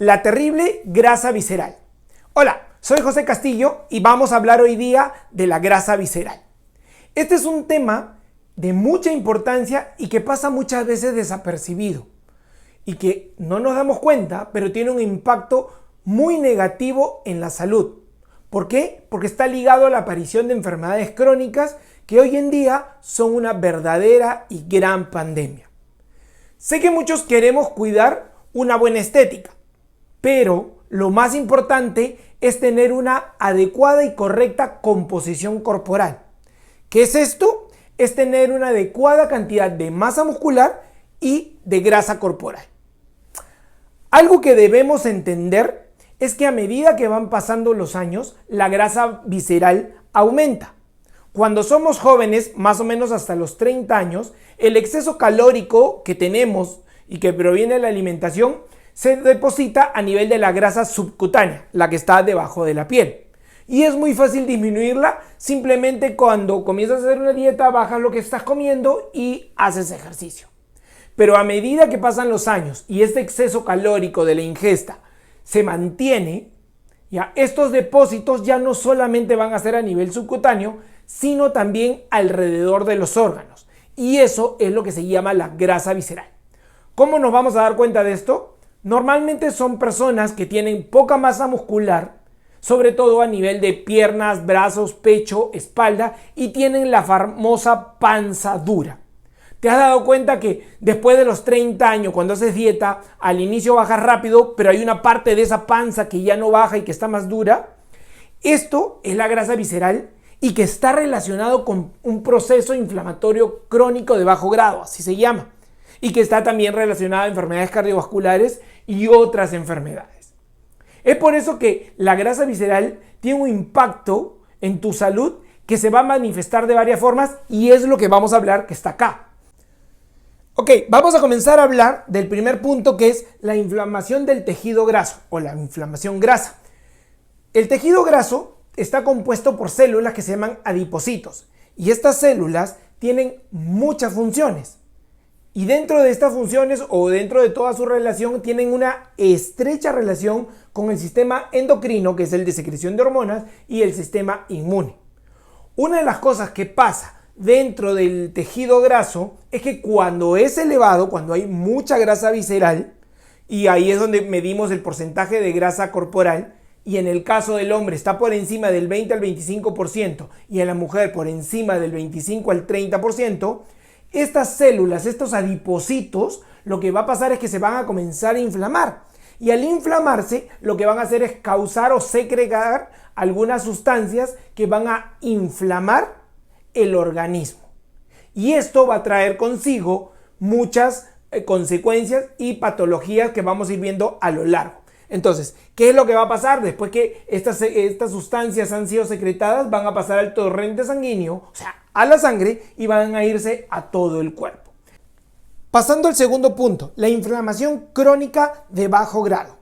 la terrible grasa visceral. Hola, soy José Castillo y vamos a hablar hoy día de la grasa visceral. Este es un tema de mucha importancia y que pasa muchas veces desapercibido y que no nos damos cuenta, pero tiene un impacto muy negativo en la salud. ¿Por qué? Porque está ligado a la aparición de enfermedades crónicas que hoy en día son una verdadera y gran pandemia. Sé que muchos queremos cuidar una buena estética, pero lo más importante es tener una adecuada y correcta composición corporal. ¿Qué es esto? Es tener una adecuada cantidad de masa muscular y de grasa corporal. Algo que debemos entender es que a medida que van pasando los años, la grasa visceral aumenta. Cuando somos jóvenes, más o menos hasta los 30 años, el exceso calórico que tenemos y que proviene de la alimentación se deposita a nivel de la grasa subcutánea, la que está debajo de la piel. Y es muy fácil disminuirla simplemente cuando comienzas a hacer una dieta, bajas lo que estás comiendo y haces ejercicio. Pero a medida que pasan los años y este exceso calórico de la ingesta se mantiene, ya estos depósitos ya no solamente van a ser a nivel subcutáneo, sino también alrededor de los órganos. Y eso es lo que se llama la grasa visceral. ¿Cómo nos vamos a dar cuenta de esto? Normalmente son personas que tienen poca masa muscular, sobre todo a nivel de piernas, brazos, pecho, espalda, y tienen la famosa panza dura. ¿Te has dado cuenta que después de los 30 años, cuando haces dieta, al inicio bajas rápido, pero hay una parte de esa panza que ya no baja y que está más dura? Esto es la grasa visceral y que está relacionado con un proceso inflamatorio crónico de bajo grado, así se llama, y que está también relacionado a enfermedades cardiovasculares y otras enfermedades. Es por eso que la grasa visceral tiene un impacto en tu salud que se va a manifestar de varias formas y es lo que vamos a hablar que está acá. Ok, vamos a comenzar a hablar del primer punto, que es la inflamación del tejido graso o la inflamación grasa. El tejido graso está compuesto por células que se llaman adipocitos y estas células tienen muchas funciones. Y dentro de estas funciones o dentro de toda su relación tienen una estrecha relación con el sistema endocrino, que es el de secreción de hormonas, y el sistema inmune. Una de las cosas que pasa dentro del tejido graso es que cuando es elevado, cuando hay mucha grasa visceral, y ahí es donde medimos el porcentaje de grasa corporal, y en el caso del hombre está por encima del 20 al 25% y en la mujer por encima del 25 al 30%, estas células, estos adipocitos, lo que va a pasar es que se van a comenzar a inflamar. Y al inflamarse, lo que van a hacer es causar o segregar algunas sustancias que van a inflamar el organismo. Y esto va a traer consigo muchas consecuencias y patologías que vamos a ir viendo a lo largo. Entonces, ¿qué es lo que va a pasar? Después que estas sustancias han sido secretadas, van a pasar al torrente sanguíneo, o sea, a la sangre, y van a irse a todo el cuerpo. Pasando al segundo punto, la inflamación crónica de bajo grado.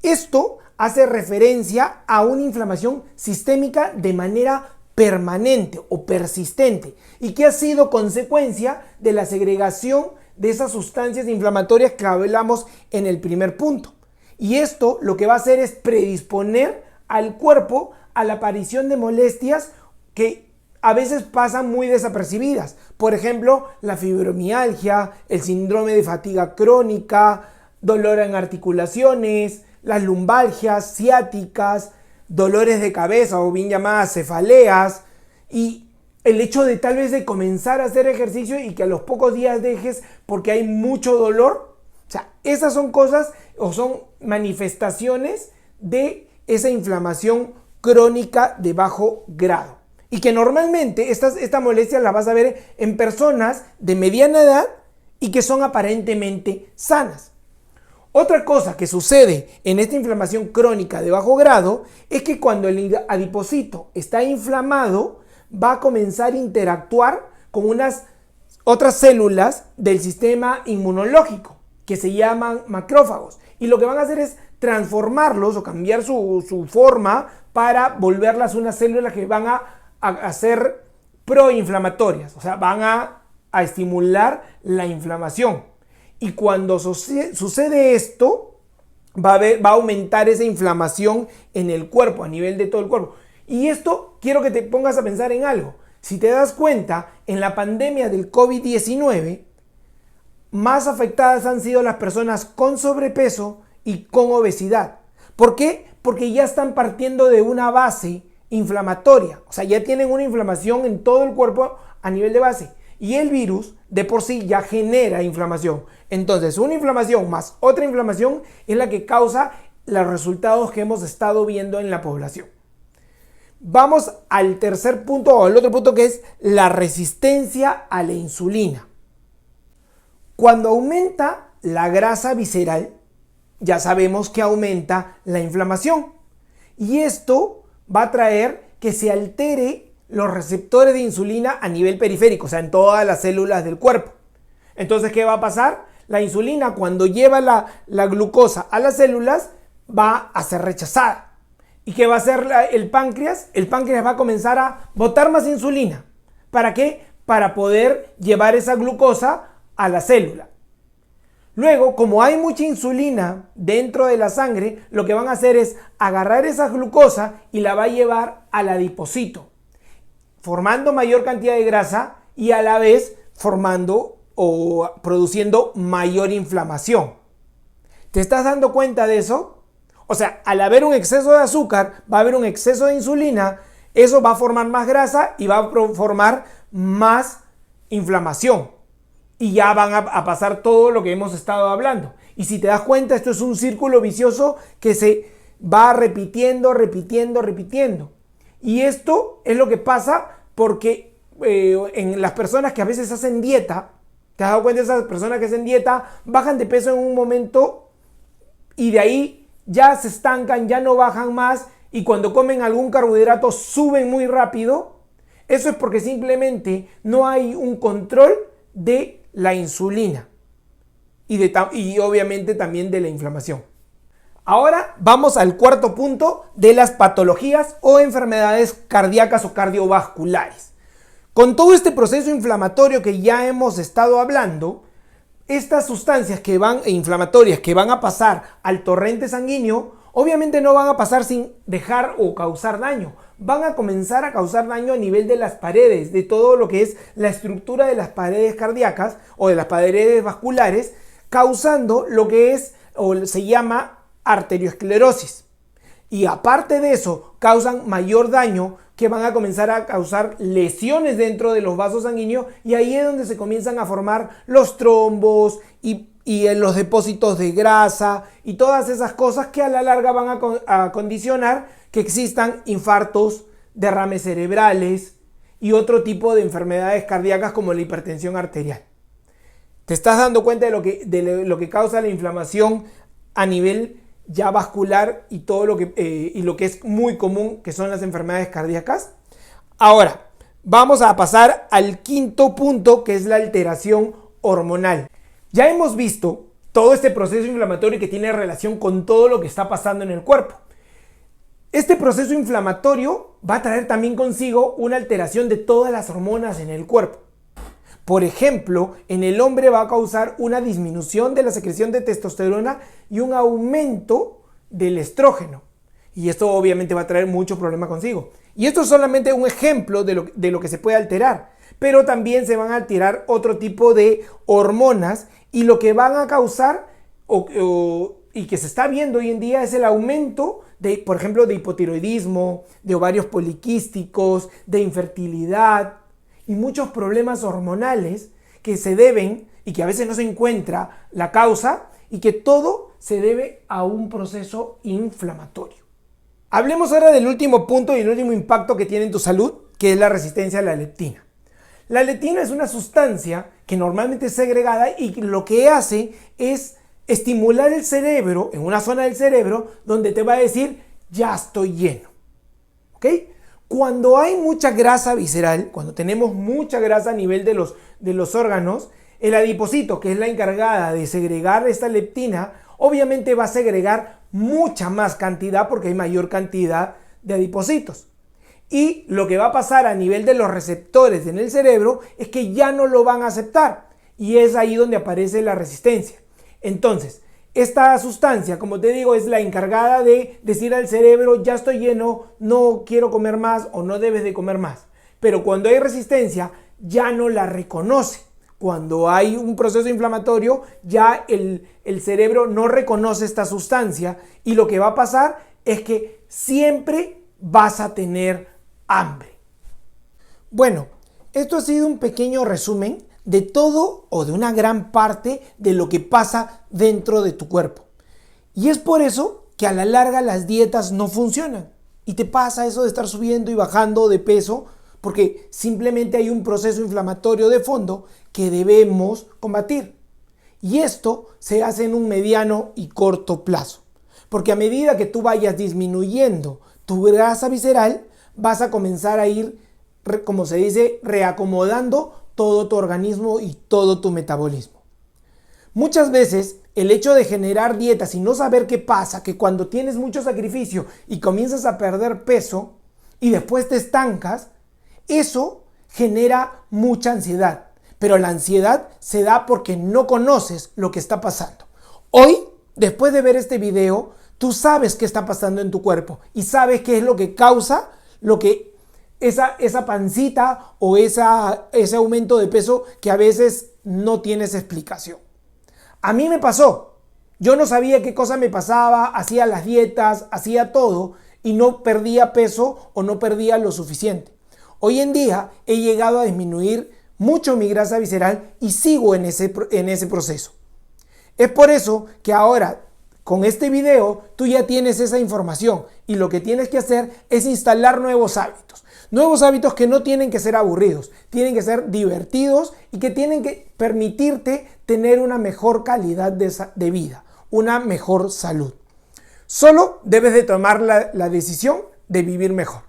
Esto hace referencia a una inflamación sistémica de manera permanente o persistente y que ha sido consecuencia de la segregación de esas sustancias inflamatorias que hablamos en el primer punto. Y esto lo que va a hacer es predisponer al cuerpo a la aparición de molestias que a veces pasan muy desapercibidas. Por ejemplo, la fibromialgia, el síndrome de fatiga crónica, dolor en articulaciones, las lumbalgias, ciáticas, dolores de cabeza o bien llamadas cefaleas, y el hecho de tal vez de comenzar a hacer ejercicio y que a los pocos días dejes porque hay mucho dolor. O sea, esas son cosas o son manifestaciones de esa inflamación crónica de bajo grado. Y que normalmente esta molestia la vas a ver en personas de mediana edad y que son aparentemente sanas. Otra cosa que sucede en esta inflamación crónica de bajo grado es que cuando el adipocito está inflamado, va a comenzar a interactuar con unas otras células del sistema inmunológico que se llaman macrófagos, y lo que van a hacer es transformarlos o cambiar su forma para volverlas unas células que van a ser proinflamatorias, o sea, van a estimular la inflamación. Y cuando sucede esto, va a aumentar esa inflamación en el cuerpo, a nivel de todo el cuerpo. Y esto quiero que te pongas a pensar en algo. Si te das cuenta, en la pandemia del COVID-19, más afectadas han sido las personas con sobrepeso y con obesidad. ¿Por qué? Porque ya están partiendo de una base inflamatoria. O sea, ya tienen una inflamación en todo el cuerpo a nivel de base. Y el virus de por sí ya genera inflamación. Entonces, una inflamación más otra inflamación es la que causa los resultados que hemos estado viendo en la población. Vamos al tercer punto, o al otro punto, que es la resistencia a la insulina. Cuando aumenta la grasa visceral, ya sabemos que aumenta la inflamación. Y esto va a traer que se altere los receptores de insulina a nivel periférico, o sea, en todas las células del cuerpo. Entonces, ¿qué va a pasar? La insulina, cuando lleva la glucosa a las células, va a ser rechazada. ¿Y qué va a hacer el páncreas? El páncreas va a comenzar a botar más insulina. ¿Para qué? Para poder llevar esa glucosa a la célula. Luego, como hay mucha insulina dentro de la sangre, lo que van a hacer es agarrar esa glucosa y la va a llevar al adipocito, formando mayor cantidad de grasa y a la vez formando o produciendo mayor inflamación. ¿Te estás dando cuenta de eso? O sea, al haber un exceso de azúcar, va a haber un exceso de insulina, eso va a formar más grasa y va a formar más inflamación. Y ya van a pasar todo lo que hemos estado hablando. Y si te das cuenta, esto es un círculo vicioso que se va repitiendo. Y esto es lo que pasa porque en las personas que a veces hacen dieta, ¿te has dado cuenta? Esas personas que hacen dieta bajan de peso en un momento y de ahí ya se estancan, ya no bajan más, y cuando comen algún carbohidrato suben muy rápido. Eso es porque simplemente no hay un control de la insulina y obviamente también de la inflamación. Ahora vamos al cuarto punto de las patologías o enfermedades cardíacas o cardiovasculares. Con todo este proceso inflamatorio que ya hemos estado hablando, estas sustancias inflamatorias que van a pasar al torrente sanguíneo, obviamente no van a pasar sin dejar o causar daño. Van a comenzar a causar daño a nivel de las paredes, de todo lo que es la estructura de las paredes cardíacas o de las paredes vasculares, causando lo que es o se llama arteriosclerosis. Y aparte de eso, causan mayor daño, que van a comenzar a causar lesiones dentro de los vasos sanguíneos, y ahí es donde se comienzan a formar los trombos y los depósitos de grasa y todas esas cosas que a la larga van a condicionar que existan infartos, derrames cerebrales y otro tipo de enfermedades cardíacas como la hipertensión arterial. ¿Te estás dando cuenta de lo que causa la inflamación a nivel ya vascular y todo lo que es muy común, que son las enfermedades cardíacas? Ahora, vamos a pasar al quinto punto, que es la alteración hormonal. Ya hemos visto todo este proceso inflamatorio que tiene relación con todo lo que está pasando en el cuerpo. Este proceso inflamatorio va a traer también consigo una alteración de todas las hormonas en el cuerpo. Por ejemplo, en el hombre va a causar una disminución de la secreción de testosterona y un aumento del estrógeno. Y esto obviamente va a traer mucho problema consigo. Y esto es solamente un ejemplo de lo que se puede alterar. Pero también se van a alterar otro tipo de hormonas, y lo que van a causar y que se está viendo hoy en día es el aumento por ejemplo, de hipotiroidismo, de ovarios poliquísticos, de infertilidad y muchos problemas hormonales que se deben y que a veces no se encuentra la causa, y que todo se debe a un proceso inflamatorio. Hablemos ahora del último punto y el último impacto que tiene en tu salud, que es la resistencia a la leptina. La leptina es una sustancia que normalmente es segregada y lo que hace es estimular el cerebro en una zona del cerebro donde te va a decir: ya estoy lleno. ¿Ok? Cuando hay mucha grasa visceral, cuando tenemos mucha grasa a nivel de los órganos, el adipocito, que es la encargada de segregar esta leptina, obviamente va a segregar mucha más cantidad porque hay mayor cantidad de adipocitos. Y lo que va a pasar a nivel de los receptores en el cerebro es que ya no lo van a aceptar. Y es ahí donde aparece la resistencia. Entonces, Esta sustancia, como te digo, es la encargada de decir al cerebro, ya estoy lleno, no quiero comer más o no debes de comer más. Pero cuando hay resistencia, ya no la reconoce. Cuando hay un proceso inflamatorio, ya el cerebro no reconoce esta sustancia y lo que va a pasar es que siempre vas a tener hambre. Bueno, esto ha sido un pequeño resumen de todo o de una gran parte de lo que pasa dentro de tu cuerpo. Y es por eso que a la larga las dietas no funcionan. Y te pasa eso de estar subiendo y bajando de peso porque simplemente hay un proceso inflamatorio de fondo que debemos combatir. Y esto se hace en un mediano y corto plazo. Porque a medida que tú vayas disminuyendo tu grasa visceral, vas a comenzar a ir, como se dice, reacomodando todo tu organismo y todo tu metabolismo. Muchas veces el hecho de generar dietas y no saber qué pasa, que cuando tienes mucho sacrificio y comienzas a perder peso y después te estancas, eso genera mucha ansiedad. Pero la ansiedad se da porque no conoces lo que está pasando. Hoy, después de ver este video, tú sabes qué está pasando en tu cuerpo y sabes qué es lo que causa esa pancita o ese aumento de peso que a veces no tienes explicación. A mí me pasó. Yo no sabía qué cosa me pasaba, hacía las dietas, hacía todo y no perdía peso o no perdía lo suficiente. Hoy en día he llegado a disminuir mucho mi grasa visceral y sigo en ese proceso. Es por eso que ahora con este video tú ya tienes esa información y lo que tienes que hacer es instalar nuevos hábitos. Nuevos hábitos que no tienen que ser aburridos, tienen que ser divertidos y que tienen que permitirte tener una mejor calidad de vida, una mejor salud. Solo debes de tomar la decisión de vivir mejor.